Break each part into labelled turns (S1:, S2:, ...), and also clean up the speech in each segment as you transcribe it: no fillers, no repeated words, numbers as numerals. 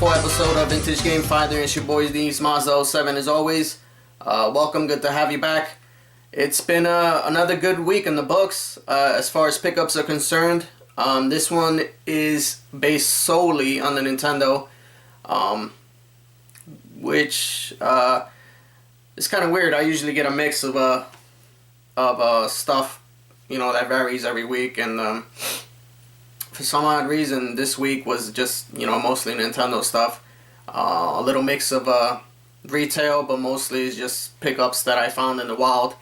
S1: wonderful episode of Vintage Game Finder. It's your boys, Deems Mazda07 as always. Welcome, good to have you back. It's been another good week in the books as far as pickups are concerned. This one is based solely on the Nintendo, which is kind of weird. I usually get a mix of stuff, you know, that varies every week, and for some odd reason this week was just, you know, mostly Nintendo stuff. A little mix of retail, but mostly it's just pickups that I found in the wild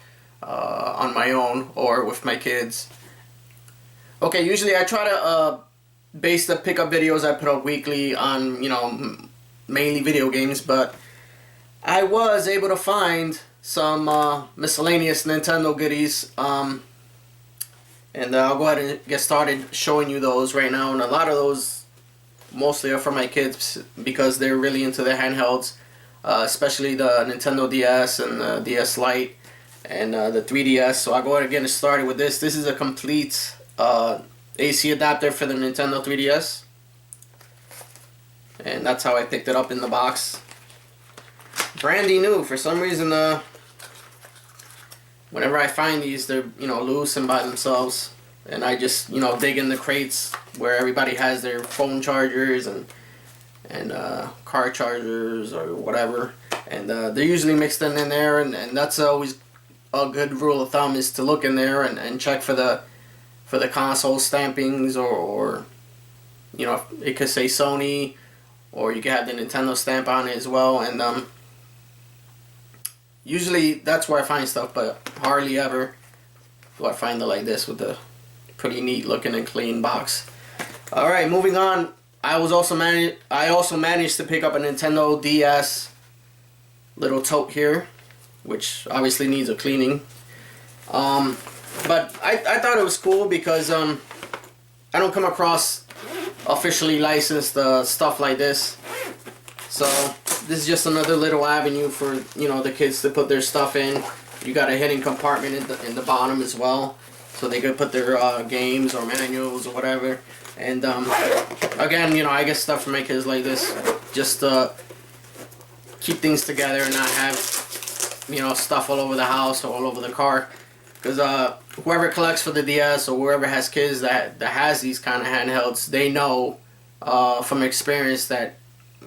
S1: on my own or with my kids. Okay, usually I try to base the pickup videos I put up weekly on, you know, mainly video games, but I was able to find some miscellaneous Nintendo goodies, and I'll go ahead and get started showing you those right now. And a lot of those mostly are for my kids because they're really into their handhelds, especially the Nintendo DS and the DS Lite and the 3DS. So I'll go ahead and get started with this. This is a complete AC adapter for the Nintendo 3DS, and that's how I picked it up in the box. Brandy new. For some reason, whenever I find these, they're, you know, loose and by themselves, and I just, you know, dig in the crates where everybody has their phone chargers and car chargers or whatever, and they're usually mixed in there, and that's always a good rule of thumb, is to look in there and check for the console stampings, or you know, it could say Sony, or you could have the Nintendo stamp on it as well, and usually that's where I find stuff, but hardly ever do I find it like this with a pretty neat looking and clean box. Alright, moving on. I also managed to pick up a Nintendo DS little tote here, which obviously needs a cleaning. But I thought it was cool because I don't come across officially licensed stuff like this. So this is just another little avenue for, you know, the kids to put their stuff in. You got a hidden compartment in the bottom as well, so they could put their games or manuals or whatever. And again, you know, I get stuff for my kids like this just to keep things together and not have, you know, stuff all over the house or all over the car. Because whoever collects for the DS or whoever has kids that has these kind of handhelds, they know from experience that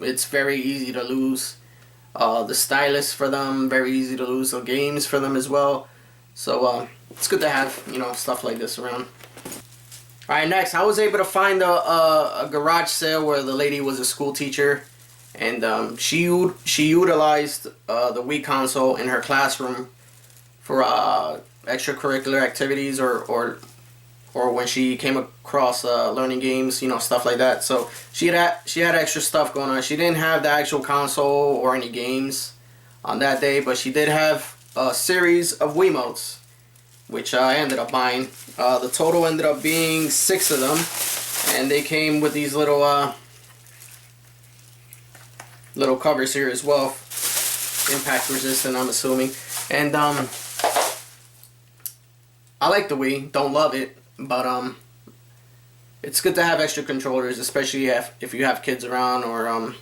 S1: it's very easy to lose the stylus for them, very easy to lose the games for them as well. So it's good to have, you know, stuff like this around. Alright, next, I was able to find a garage sale where the lady was a school teacher, and she utilized the Wii console in her classroom for extracurricular activities or when she came across learning games, you know, stuff like that. So she had extra stuff going on. She didn't have the actual console or any games on that day, but she did have a series of Wiimotes, which I ended up buying. The total ended up being 6 of them, and they came with these little covers here as well, impact resistant, I'm assuming. And I like the Wii, don't love it, but it's good to have extra controllers, especially if you have kids around, or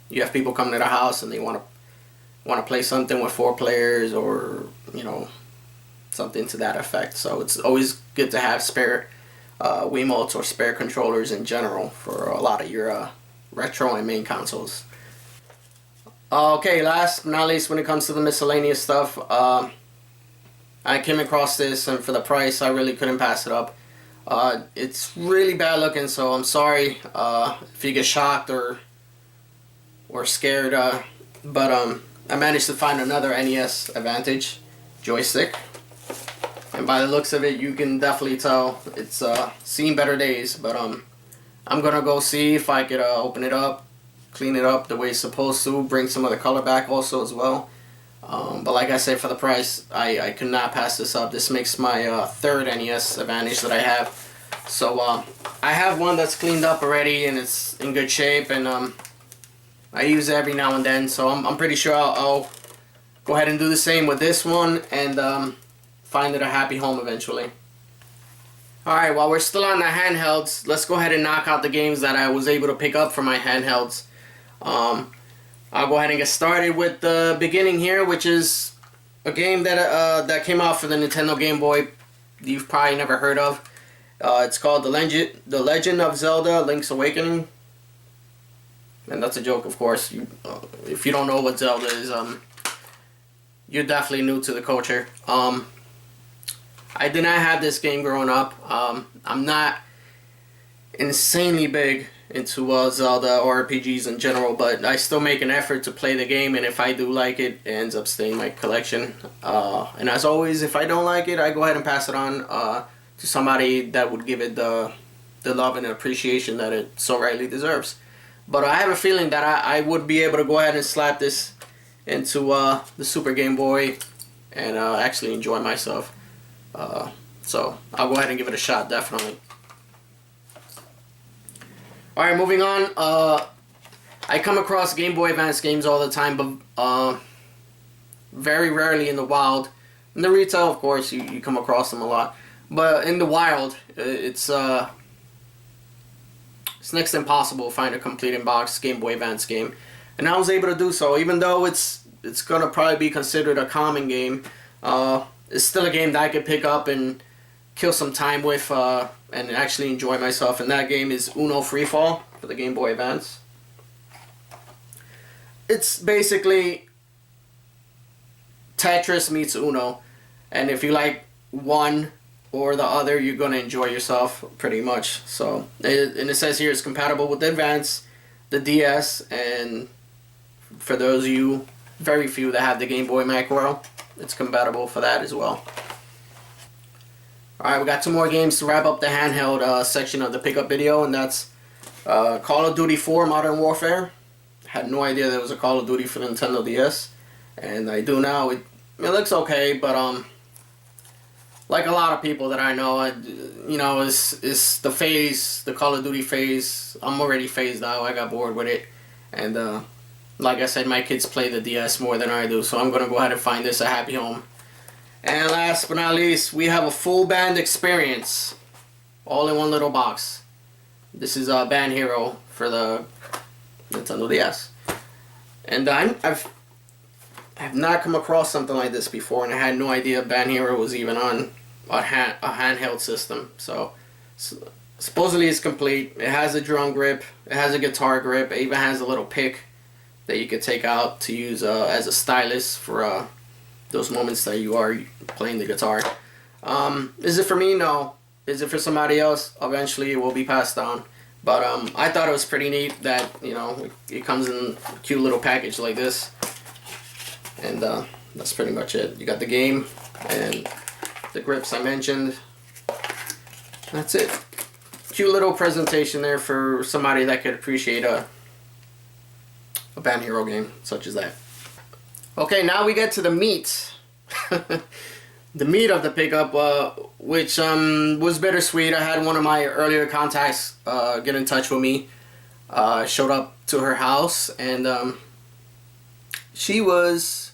S1: you have people coming to the house and they want to play something with 4 players, or, you know, something to that effect. So it's always good to have spare Wiimotes or spare controllers in general for a lot of your retro and main consoles. Okay, last but not least, when it comes to the miscellaneous stuff, I came across this, and for the price, I really couldn't pass it up. It's really bad looking, so I'm sorry if you get shocked or scared. But I managed to find another NES Advantage joystick, and by the looks of it, you can definitely tell it's seen better days. But I'm gonna go see if I could open it up, clean it up the way it's supposed to, bring some of the color back also as well. But like I said, for the price, I could not pass this up. This makes my third NES Advantage that I have. So I have one that's cleaned up already and it's in good shape, and I use it every now and then. So I'm pretty sure I'll go ahead and do the same with this one, and find it a happy home eventually. Alright, while we're still on the handhelds, let's go ahead and knock out the games that I was able to pick up for my handhelds. I'll go ahead and get started with the beginning here, which is a game that came out for the Nintendo Game Boy. You've probably never heard of. It's called The Legend of Zelda: Link's Awakening. And that's a joke, of course. If you don't know what Zelda is, you're definitely new to the culture. I did not have this game growing up. I'm not insanely big into Zelda or RPGs in general, but I still make an effort to play the game, and if I do like it, it ends up staying in my collection. And as always, if I don't like it, I go ahead and pass it on to somebody that would give it the love and appreciation that it so rightly deserves. But I have a feeling that I would be able to go ahead and slap this into the Super Game Boy and actually enjoy myself. So I'll go ahead and give it a shot, definitely. Alright, moving on. I come across Game Boy Advance games all the time, but very rarely in the wild. In the retail, of course, you come across them a lot. But in the wild, it's next to impossible to find a complete in-box Game Boy Advance game. And I was able to do so, even though it's gonna probably be considered a common game. It's still a game that I could pick up and kill some time with and actually enjoy myself. And that game is Uno Freefall for the Game Boy Advance. It's basically Tetris meets Uno. And if you like one or the other, you're going to enjoy yourself pretty much. So, and it says here it's compatible with the Advance, the DS, and for those of you, very few that have the Game Boy Macro, it's compatible for that as well. Alright, we got 2 more games to wrap up the handheld section of the pickup video, and that's Call of Duty 4 Modern Warfare. Had no idea there was a Call of Duty for the Nintendo DS, and I do now. It looks okay, but like a lot of people that I know, it's the phase, the Call of Duty phase. I'm already phased out. I got bored with it, and like I said, my kids play the DS more than I do, so I'm gonna go ahead and find this a happy home. And last but not least, we have a full band experience, all in one little box. This is Band Hero for the Nintendo DS, and I've not come across something like this before, and I had no idea Band Hero was even on a handheld system. So supposedly it's complete. It has a drum grip, it has a guitar grip, it even has a little pick that you could take out to use as a stylus for those moments that you are playing the guitar. Is it for me? No. Is it for somebody else? Eventually it will be passed down. But I thought it was pretty neat that, it comes in a cute little package like this. And that's pretty much it. You got the game and the grips I mentioned. That's it. Cute little presentation there for somebody that could appreciate a Band Hero game such as that. Okay, now we get to the meat. The meat of the pickup, which was bittersweet. I had one of my earlier contacts get in touch with me. Showed up to her house, and she was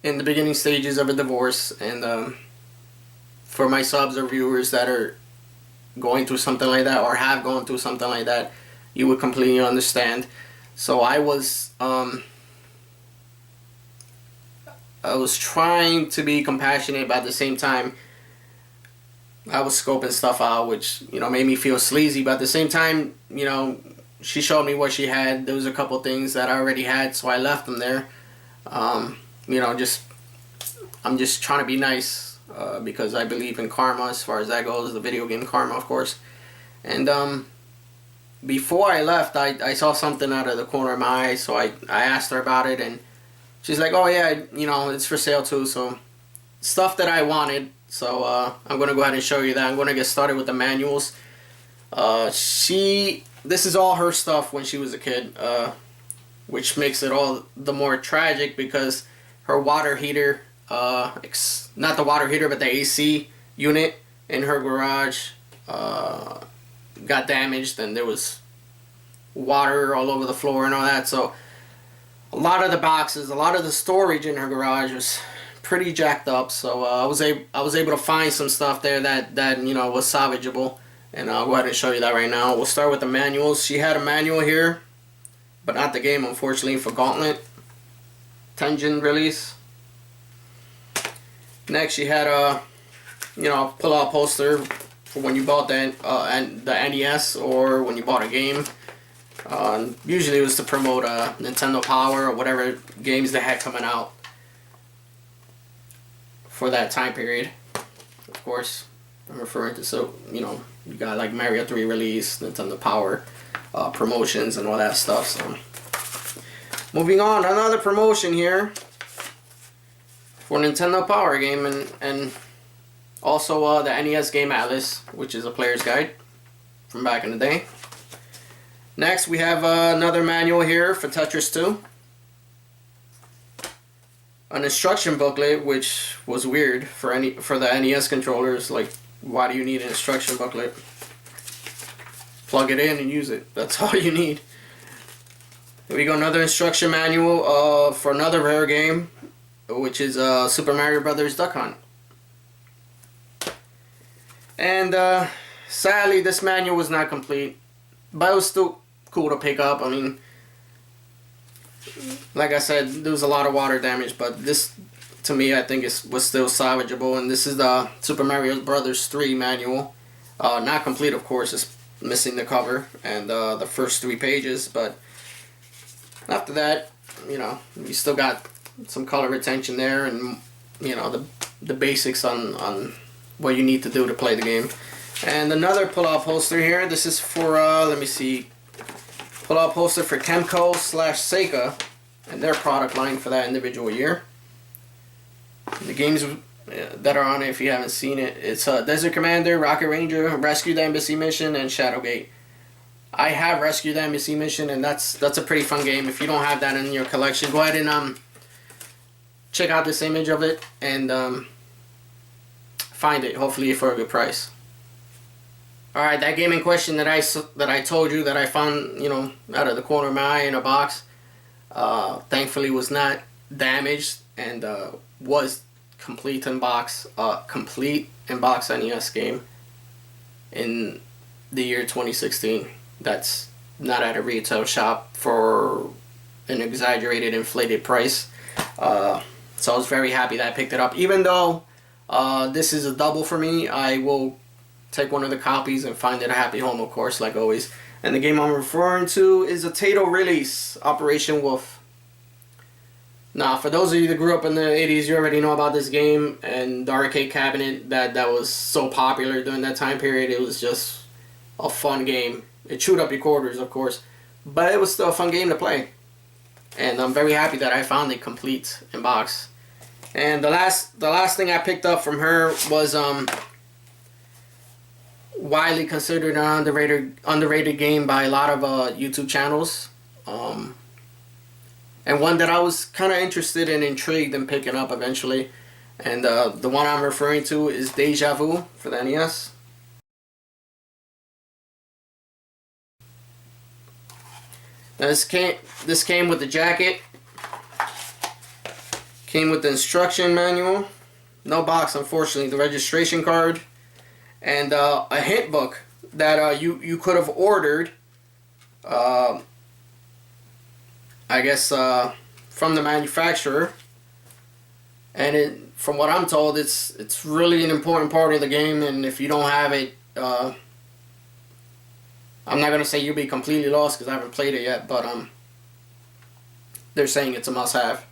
S1: in the beginning stages of a divorce. And for my subs or viewers that are going through something like that or have gone through something like that, you would completely understand. So I was trying to be compassionate, but at the same time, I was scoping stuff out, which, made me feel sleazy. But at the same time, she showed me what she had. There was a couple things that I already had, so I left them there. I'm just trying to be nice because I believe in karma as far as that goes, the video game karma, of course. And before I left, I saw something out of the corner of my eye, so I asked her about it, and she's like, oh yeah, it's for sale too. So stuff that I wanted. So I'm going to go ahead and show you that. I'm going to get started with the manuals. This is all her stuff when she was a kid, which makes it all the more tragic because her water heater, not the water heater, but the AC unit in her garage got damaged, and there was water all over the floor and all that. So a lot of the boxes, a lot of the storage in her garage was pretty jacked up. So I was able to find some stuff there that was salvageable, and I'll go ahead and show you that right now. We'll start with the manuals. She had a manual here but not the game, unfortunately, for Gauntlet. Tengen release. Next, you had a, pull-out poster for when you bought the NES or when you bought a game. Usually it was to promote Nintendo Power or whatever games they had coming out for that time period. Of course, I'm referring to, so, you got like Mario 3 release, Nintendo Power promotions and all that stuff. So, moving on, another promotion here for Nintendo Power game, and also the NES Game Atlas, which is a player's guide from back in the day. Next, we have another manual here for Tetris 2. An instruction booklet, which was weird for the NES controllers. Like, why do you need an instruction booklet? Plug it in and use it. That's all you need. Here we go, another instruction manual for another rare game, which is Super Mario Brothers Duck Hunt. And sadly, this manual was not complete, but it was still cool to pick up. I mean, like I said, there was a lot of water damage, but this, to me, I think was still salvageable. And this is the Super Mario Brothers 3 manual. Not complete, of course. It's missing the cover and the first 3 pages, but after that, you still got some color retention there, and the basics on what you need to do to play the game. And another pull-out poster here. This is for let me see, pull-out poster for Kemco/Seika and their product line for that individual year. The games that are on it, if you haven't seen it, it's Desert Commander, Rocket Ranger, Rescue the Embassy Mission, and Shadowgate. I have Rescue the Embassy Mission, and that's a pretty fun game. If you don't have that in your collection, go ahead and check out this image of it and find it, hopefully for a good price. Alright, that game in question that I told you that I found, out of the corner of my eye in a box, thankfully was not damaged and was complete in box NES game in the year 2016. That's not at a retail shop for an exaggerated, inflated price. So I was very happy that I picked it up. Even though this is a double for me, I will take one of the copies and find it a happy home, of course, like always. And the game I'm referring to is a Taito release, Operation Wolf. Now, for those of you that grew up in the 80s, you already know about this game and the arcade cabinet that was so popular during that time period. It was just a fun game. It chewed up your quarters, of course, but it was still a fun game to play. And I'm very happy that I found it complete in box. And the last thing I picked up from her was widely considered an underrated game by a lot of YouTube channels. And one that I was kind of interested and intrigued in picking up eventually. And the one I'm referring to is Deja Vu for the NES. Now this came with the jacket, came with the instruction manual, no box unfortunately, the registration card, and a hint book that you could have ordered, I guess from the manufacturer. And from what I'm told, it's really an important part of the game, and if you don't have it, I'm not gonna say you'll be completely lost because I haven't played it yet, but they're saying it's a must-have.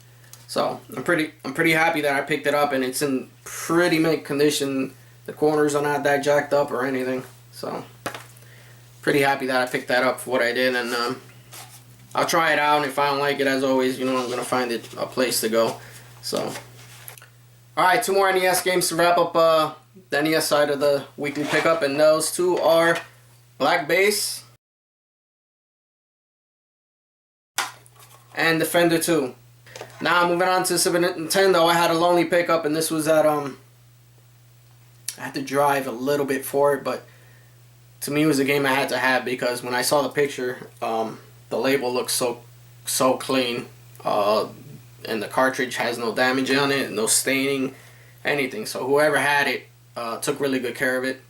S1: So I'm pretty happy that I picked it up, and it's in pretty mint condition. The corners are not that jacked up or anything. So pretty happy that I picked that up for what I did, and I'll try it out. And if I don't like it, as always, I'm gonna find it a place to go. So all right, 2 more NES games to wrap up the NES side of the weekly pickup, and those 2 are Black Base and Defender 2. Now moving on to Super Nintendo, I had a lonely pickup, and this was at I had to drive a little bit for it, but to me it was a game I had to have because when I saw the picture, the label looks so clean, and the cartridge has no damage on it, no staining, anything. So whoever had it took really good care of it.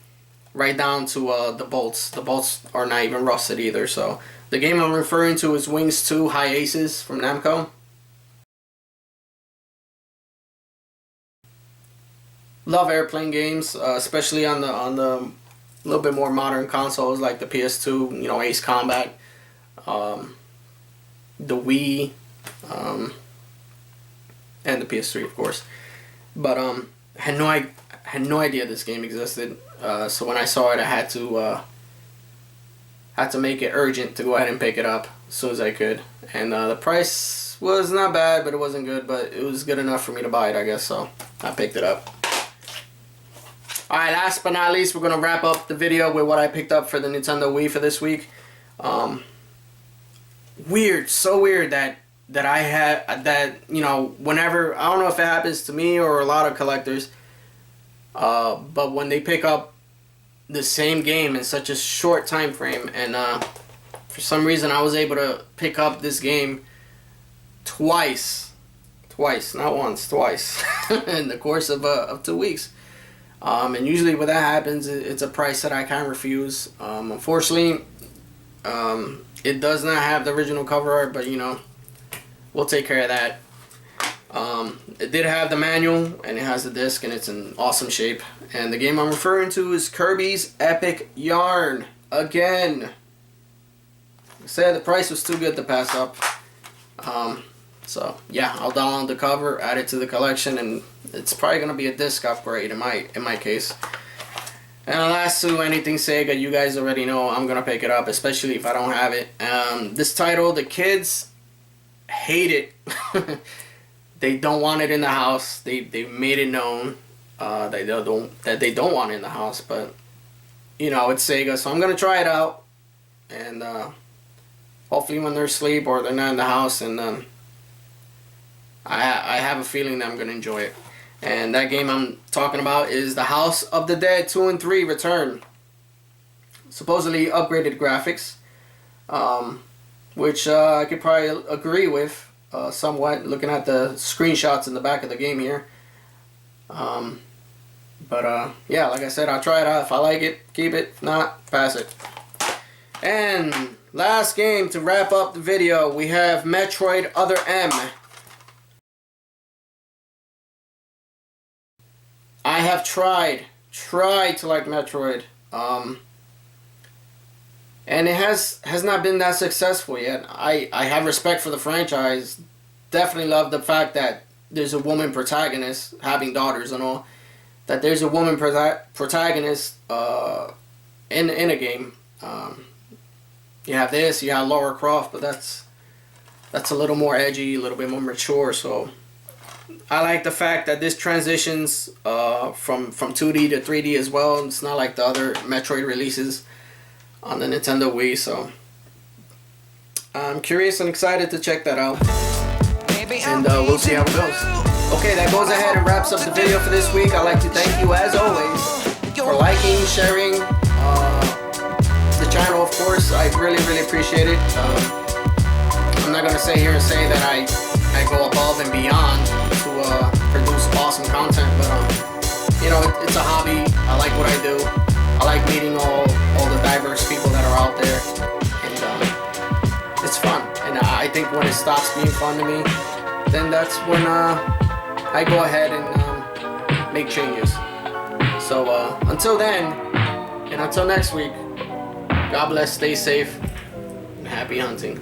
S1: right down to the bolts. The bolts are not even rusted either. So the game I'm referring to is Wings 2 High Aces from Namco. Love airplane games, especially on the little bit more modern consoles like the PS2, you know, Ace Combat, the Wii, and the PS3, of course. But had no idea this game existed. So when I saw it, I had to make it urgent to go ahead and pick it up as soon as I could. And the price was not bad, but it wasn't good. But it was good enough for me to buy it, I guess. So I picked it up. Alright, last but not least, we're going to wrap up the video with what I picked up for the Nintendo Wii for this week. Weird, so weird that I had, that, you know, whenever, I don't know if it happens to me or a lot of collectors, but when they pick up the same game in such a short time frame, and for some reason I was able to pick up this game twice, not once, twice, in the course of 2 weeks. And usually when that happens, it's a price that I can't refuse. Unfortunately, it does not have the original cover art, but you know, we'll take care of that. It did have the manual, and it has the disc, and it's in awesome shape. And the game I'm referring to is Kirby's Epic Yarn. Again, like I said, the price was too good to pass up. So yeah, I'll download the cover, add it to the collection, and it's probably gonna be a disc upgrade in my case. And the last two, anything Sega, you guys already know I'm gonna pick it up, especially if I don't have it. This title, the kids hate it. They don't want it in the house. They made it known that they don't want it in the house. But you know, it's Sega, so I'm gonna try it out, and hopefully when they're asleep or they're not in the house, and I have a feeling that I'm going to enjoy it. And that game I'm talking about is The House of the Dead 2 and 3 Return. Supposedly upgraded graphics, which I could probably agree with somewhat, looking at the screenshots in the back of the game here. But yeah, like I said, I'll try it out. If I like it, keep it. If not, pass it. And last game to wrap up the video, we have Metroid Other M. I have tried to like Metroid, and it has not been that successful yet. I have respect for the franchise. Definitely love the fact that there's a woman protagonist, having daughters and all, that there's a woman protagonist in a game. You have this, you have Lara Croft, but that's a little more edgy, a little bit more mature. So I like the fact that this transitions from 2D to 3D as well. It's not like the other Metroid releases on the Nintendo Wii, so I'm curious and excited to check that out. And we'll see how it goes. Okay, that goes ahead and wraps up the video for this week. I'd like to thank you, as always, for liking, sharing the channel, of course. I really appreciate it. I'm not going to sit here and say that I go above and beyond to produce awesome content, but you know, it's a hobby. I like what I do. I like meeting all the diverse people that are out there, and it's fun. And I think when it stops being fun to me, then that's when I go ahead and make changes. So until then, and until next week, God bless, stay safe, and happy hunting.